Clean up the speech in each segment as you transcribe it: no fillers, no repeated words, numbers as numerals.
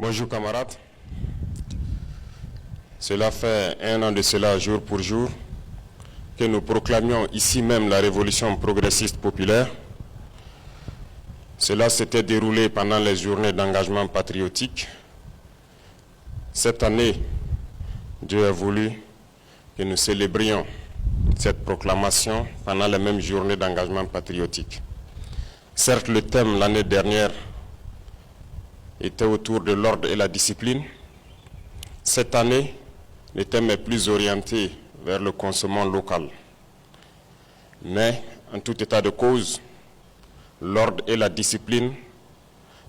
Bonjour camarades. Cela fait un an de cela, jour pour jour, que nous proclamions ici même la révolution progressiste populaire. Cela s'était déroulé pendant les journées d'engagement patriotique. Cette année, Dieu a voulu que nous célébrions cette proclamation pendant les mêmes journées d'engagement patriotique. Certes, le thème l'année dernière était autour de l'ordre et la discipline. Cette année, le thème est plus orienté vers le consommant local. Mais, en tout état de cause, l'ordre et la discipline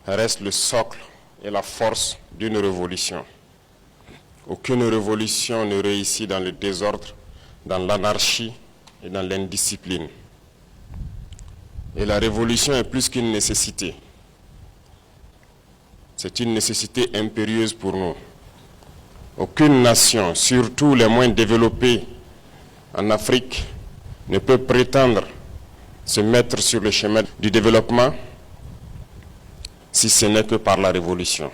restent le socle et la force d'une révolution. Aucune révolution ne réussit dans le désordre, dans l'anarchie et dans l'indiscipline. Et la révolution est plus qu'une nécessité. C'est une nécessité impérieuse pour nous. Aucune nation, surtout les moins développées en Afrique, ne peut prétendre se mettre sur le chemin du développement si ce n'est que par la révolution.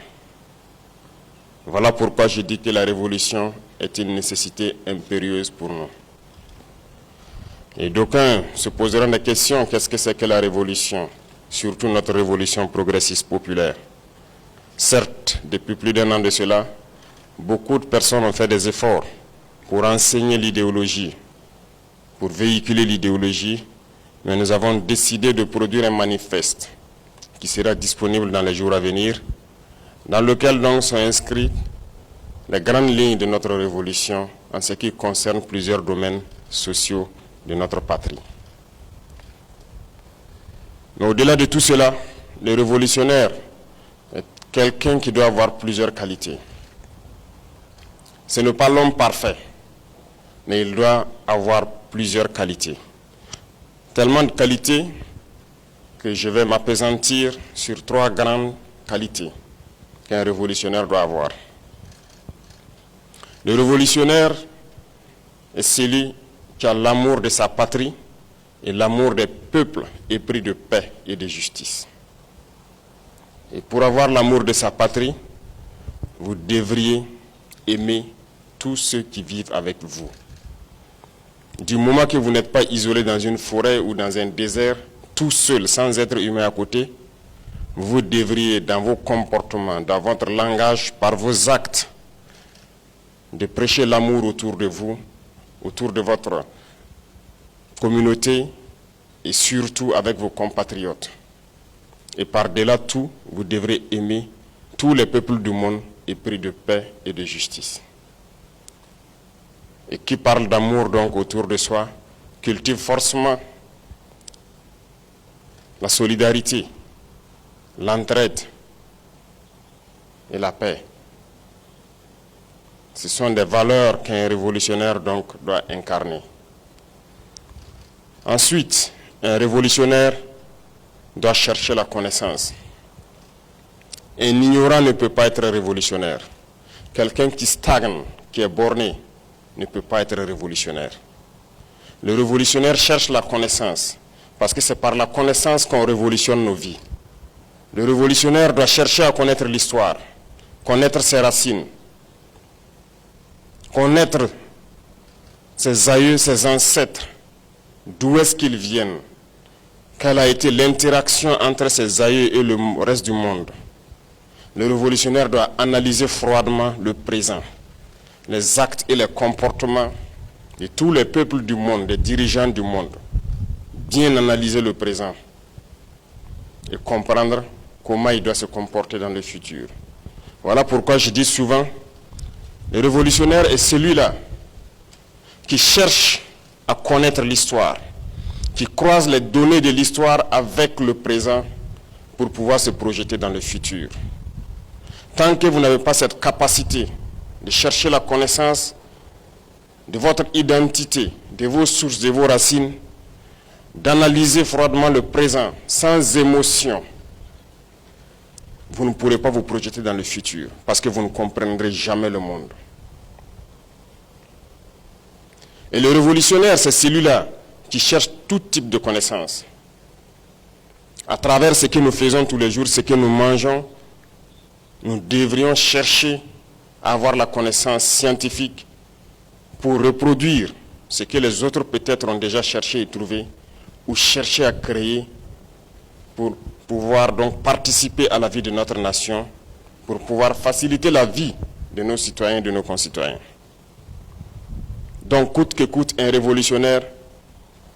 Voilà pourquoi je dis que la révolution est une nécessité impérieuse pour nous. Et d'aucuns se poseront des questions, qu'est-ce que c'est que la révolution? Surtout notre révolution progressiste populaire. Certes, depuis plus d'un an de cela, beaucoup de personnes ont fait des efforts pour enseigner l'idéologie, pour véhiculer l'idéologie, mais nous avons décidé de produire un manifeste qui sera disponible dans les jours à venir, dans lequel donc sont inscrites les grandes lignes de notre révolution en ce qui concerne plusieurs domaines sociaux de notre patrie. Mais au-delà de tout cela, le révolutionnaire est quelqu'un qui doit avoir plusieurs qualités. Ce n'est pas l'homme parfait, mais il doit avoir plusieurs qualités. Tellement de qualités que je vais m'appesantir sur 3 grandes qualités qu'un révolutionnaire doit avoir. Le révolutionnaire est celui qui a l'amour de sa patrie et l'amour des peuples épris de paix et de justice. Et pour avoir l'amour de sa patrie, vous devriez aimer tous ceux qui vivent avec vous. Du moment que vous n'êtes pas isolé dans une forêt ou dans un désert, tout seul, sans être humain à côté, vous devriez, dans vos comportements, dans votre langage, par vos actes, de prêcher l'amour autour de vous, autour de votre communauté et surtout avec vos compatriotes. Et par-delà tout, vous devrez aimer tous les peuples du monde épris de paix et de justice. Et qui parle d'amour donc autour de soi, cultive forcément la solidarité, l'entraide et la paix. Ce sont des valeurs qu'un révolutionnaire donc doit incarner. Ensuite, un révolutionnaire doit chercher la connaissance. Un ignorant ne peut pas être révolutionnaire. Quelqu'un qui stagne, qui est borné, ne peut pas être révolutionnaire. Le révolutionnaire cherche la connaissance, parce que c'est par la connaissance qu'on révolutionne nos vies. Le révolutionnaire doit chercher à connaître l'histoire, connaître ses racines, connaître ses aïeux, ses ancêtres, d'où est-ce qu'ils viennent, quelle a été l'interaction entre ses aïeux et le reste du monde. Le révolutionnaire doit analyser froidement le présent, les actes et les comportements de tous les peuples du monde, des dirigeants du monde. Bien analyser le présent et comprendre comment il doit se comporter dans le futur. Voilà pourquoi je dis souvent, le révolutionnaire est celui-là qui cherche à connaître l'histoire, qui croise les données de l'histoire avec le présent pour pouvoir se projeter dans le futur. Tant que vous n'avez pas cette capacité de chercher la connaissance de votre identité, de vos sources, de vos racines, d'analyser froidement le présent sans émotion, vous ne pourrez pas vous projeter dans le futur parce que vous ne comprendrez jamais le monde. Et le révolutionnaire, c'est celui-là qui cherche tout type de connaissances. À travers ce que nous faisons tous les jours, ce que nous mangeons, nous devrions chercher à avoir la connaissance scientifique pour reproduire ce que les autres peut-être ont déjà cherché et trouvé, ou chercher à créer pour pouvoir donc participer à la vie de notre nation, pour pouvoir faciliter la vie de nos citoyens et de nos concitoyens. Donc, coûte que coûte, un révolutionnaire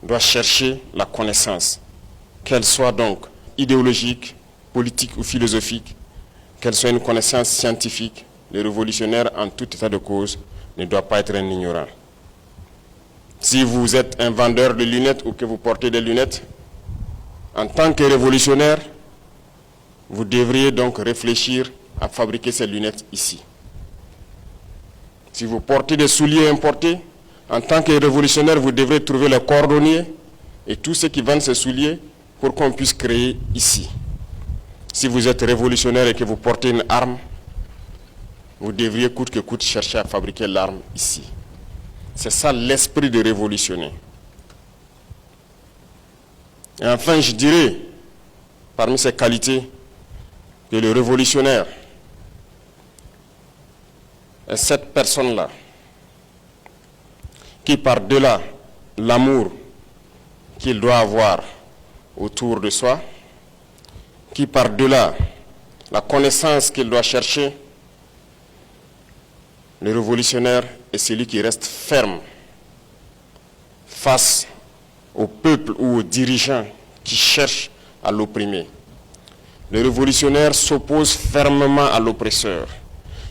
doit chercher la connaissance, qu'elle soit donc idéologique, politique ou philosophique, qu'elle soit une connaissance scientifique. Le révolutionnaire, en tout état de cause, ne doit pas être un ignorant. Si vous êtes un vendeur de lunettes ou que vous portez des lunettes, en tant que révolutionnaire, vous devriez donc réfléchir à fabriquer ces lunettes ici. Si vous portez des souliers importés, en tant que révolutionnaire, vous devrez trouver les cordonniers et tous ceux qui vendent ces souliers pour qu'on puisse créer ici. Si vous êtes révolutionnaire et que vous portez une arme, vous devriez coûte que coûte chercher à fabriquer l'arme ici. C'est ça l'esprit de révolutionner. Et enfin, je dirais, parmi ces qualités, que le révolutionnaire est cette personne-là qui, par-delà l'amour qu'il doit avoir autour de soi, qui, par-delà la connaissance qu'il doit chercher, le révolutionnaire est celui qui reste ferme face au peuple ou aux dirigeants qui cherchent à l'opprimer. Le révolutionnaire s'oppose fermement à l'oppresseur.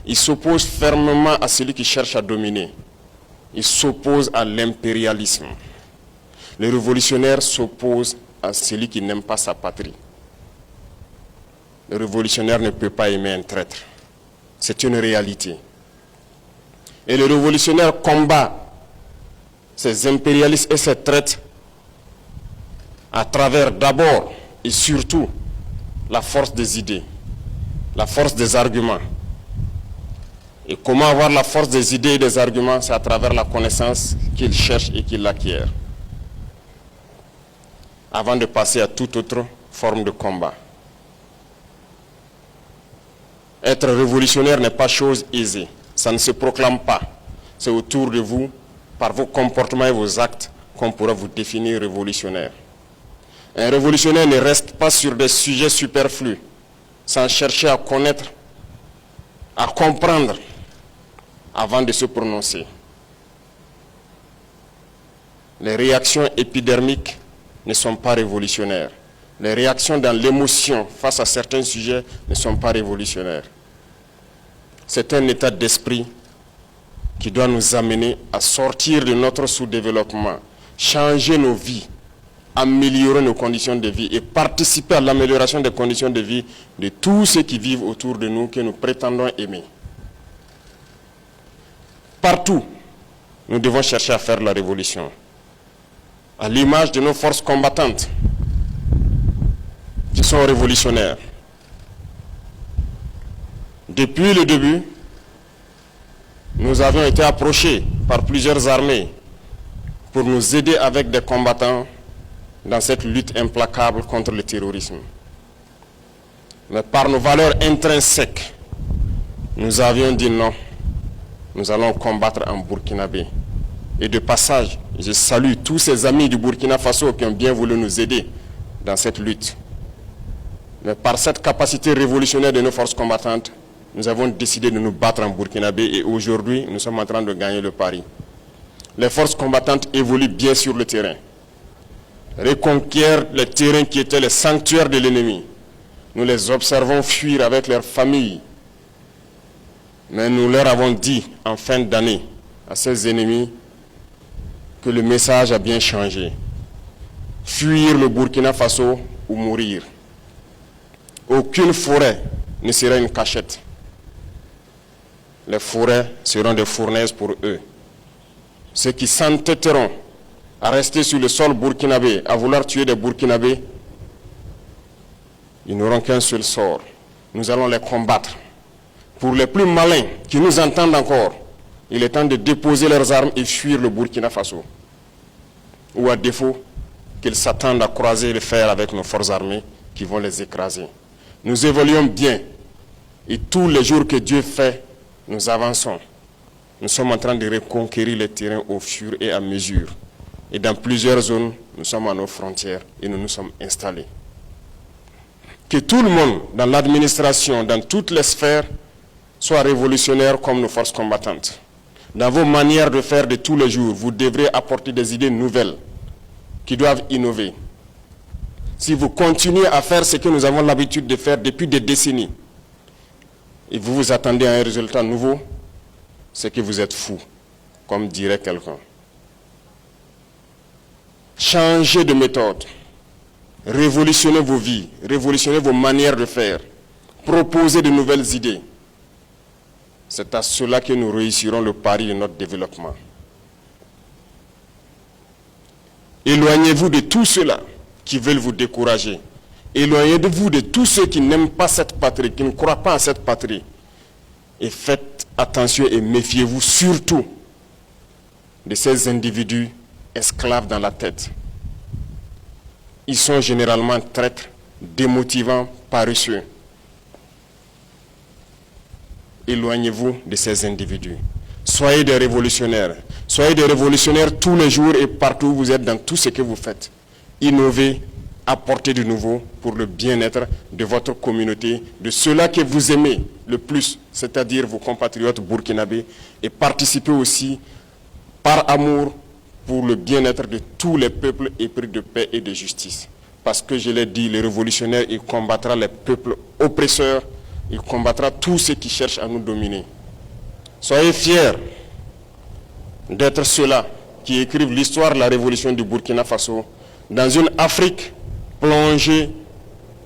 Il s'oppose fermement à celui qui cherche à dominer. Il s'oppose à l'impérialisme. Le révolutionnaire s'oppose à celui qui n'aime pas sa patrie. Le révolutionnaire ne peut pas aimer un traître. C'est une réalité. Et le révolutionnaire combat ces impérialistes et ces traîtres à travers d'abord et surtout la force des idées, la force des arguments. Et comment avoir la force des idées et des arguments? C'est à travers la connaissance qu'il cherche et qu'il acquiert, avant de passer à toute autre forme de combat. Être révolutionnaire n'est pas chose aisée. Ça ne se proclame pas. C'est autour de vous, par vos comportements et vos actes, qu'on pourra vous définir révolutionnaire. Un révolutionnaire ne reste pas sur des sujets superflus, sans chercher à connaître, à comprendre, avant de se prononcer. Les réactions épidermiques ne sont pas révolutionnaires. Les réactions dans l'émotion face à certains sujets ne sont pas révolutionnaires. C'est un état d'esprit qui doit nous amener à sortir de notre sous-développement, changer nos vies, améliorer nos conditions de vie et participer à l'amélioration des conditions de vie de tous ceux qui vivent autour de nous, que nous prétendons aimer. Partout, nous devons chercher à faire la révolution. À l'image de nos forces combattantes, qui sont révolutionnaires. Depuis le début, nous avions été approchés par plusieurs armées pour nous aider avec des combattants dans cette lutte implacable contre le terrorisme. Mais par nos valeurs intrinsèques, nous avions dit non, nous allons combattre en burkinabé. Et de passage, je salue tous ces amis du Burkina Faso qui ont bien voulu nous aider dans cette lutte. Mais par cette capacité révolutionnaire de nos forces combattantes, nous avons décidé de nous battre en burkinabé et aujourd'hui, nous sommes en train de gagner le pari. Les forces combattantes évoluent bien sur le terrain, reconquièrent les terrains qui étaient les sanctuaires de l'ennemi. Nous les observons fuir avec leurs familles. Mais nous leur avons dit en fin d'année à ces ennemis que le message a bien changé. Fuir le Burkina Faso ou mourir. Aucune forêt ne sera une cachette. Les forêts seront des fournaises pour eux. Ceux qui s'entêteront à rester sur le sol burkinabé, à vouloir tuer des Burkinabés, ils n'auront qu'un seul sort. Nous allons les combattre. Pour les plus malins qui nous entendent encore, il est temps de déposer leurs armes et fuir le Burkina Faso. Ou à défaut, qu'ils s'attendent à croiser le fer avec nos forces armées qui vont les écraser. Nous évoluons bien Et tous les jours que Dieu fait, nous avançons. Nous sommes en train de reconquérir les terrains au fur et à mesure. Et dans plusieurs zones, nous sommes à nos frontières et nous nous sommes installés. Que tout le monde, dans l'administration, dans toutes les sphères, soit révolutionnaire comme nos forces combattantes. Dans vos manières de faire de tous les jours, vous devrez apporter des idées nouvelles qui doivent innover. Si vous continuez à faire ce que nous avons l'habitude de faire depuis des décennies, et vous vous attendez à un résultat nouveau, c'est que vous êtes fou, comme dirait quelqu'un. Changez de méthode, révolutionnez vos vies, révolutionnez vos manières de faire, proposez de nouvelles idées. C'est à cela que nous réussirons le pari de notre développement. Éloignez-vous de tous ceux-là qui veulent vous décourager. Éloignez-vous de tous ceux qui n'aiment pas cette patrie, qui ne croient pas à cette patrie. Et faites attention et méfiez-vous surtout de ces individus esclaves dans la tête. Ils sont généralement traîtres, démotivants, paresseux. Éloignez-vous de ces individus. Soyez des révolutionnaires. Soyez des révolutionnaires tous les jours et partout où vous êtes dans tout ce que vous faites. Innovez, apportez du nouveau pour le bien-être de votre communauté, de ceux-là que vous aimez le plus, c'est-à-dire vos compatriotes burkinabés, et participez aussi par amour pour le bien-être de tous les peuples épris de paix et de justice. Parce que je l'ai dit, le révolutionnaire, il combattra les peuples oppresseurs, il combattra tous ceux qui cherchent à nous dominer. Soyez fiers d'être ceux-là qui écrivent l'histoire de la révolution du Burkina Faso dans une Afrique plongée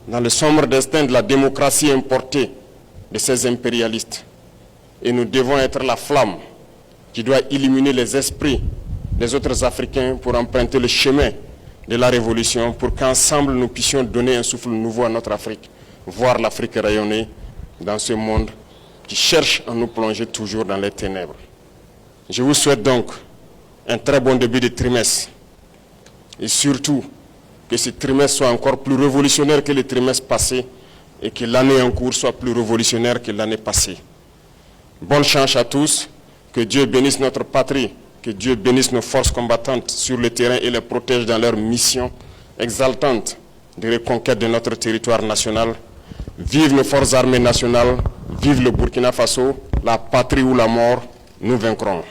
dans le sombre destin de la démocratie importée de ces impérialistes. Et nous devons être la flamme qui doit illuminer les esprits des autres Africains pour emprunter le chemin de la révolution, pour qu'ensemble nous puissions donner un souffle nouveau à notre Afrique, voir l'Afrique rayonner dans ce monde qui cherche à nous plonger toujours dans les ténèbres. Je vous souhaite donc un très bon début de trimestre et surtout que ce trimestre soit encore plus révolutionnaire que le trimestre passé et que l'année en cours soit plus révolutionnaire que l'année passée. Bonne chance à tous, que Dieu bénisse notre patrie, que Dieu bénisse nos forces combattantes sur le terrain et les protège dans leur mission exaltante de reconquête de notre territoire national. Vive nos forces armées nationales, vive le Burkina Faso, la patrie ou la mort, nous vaincrons.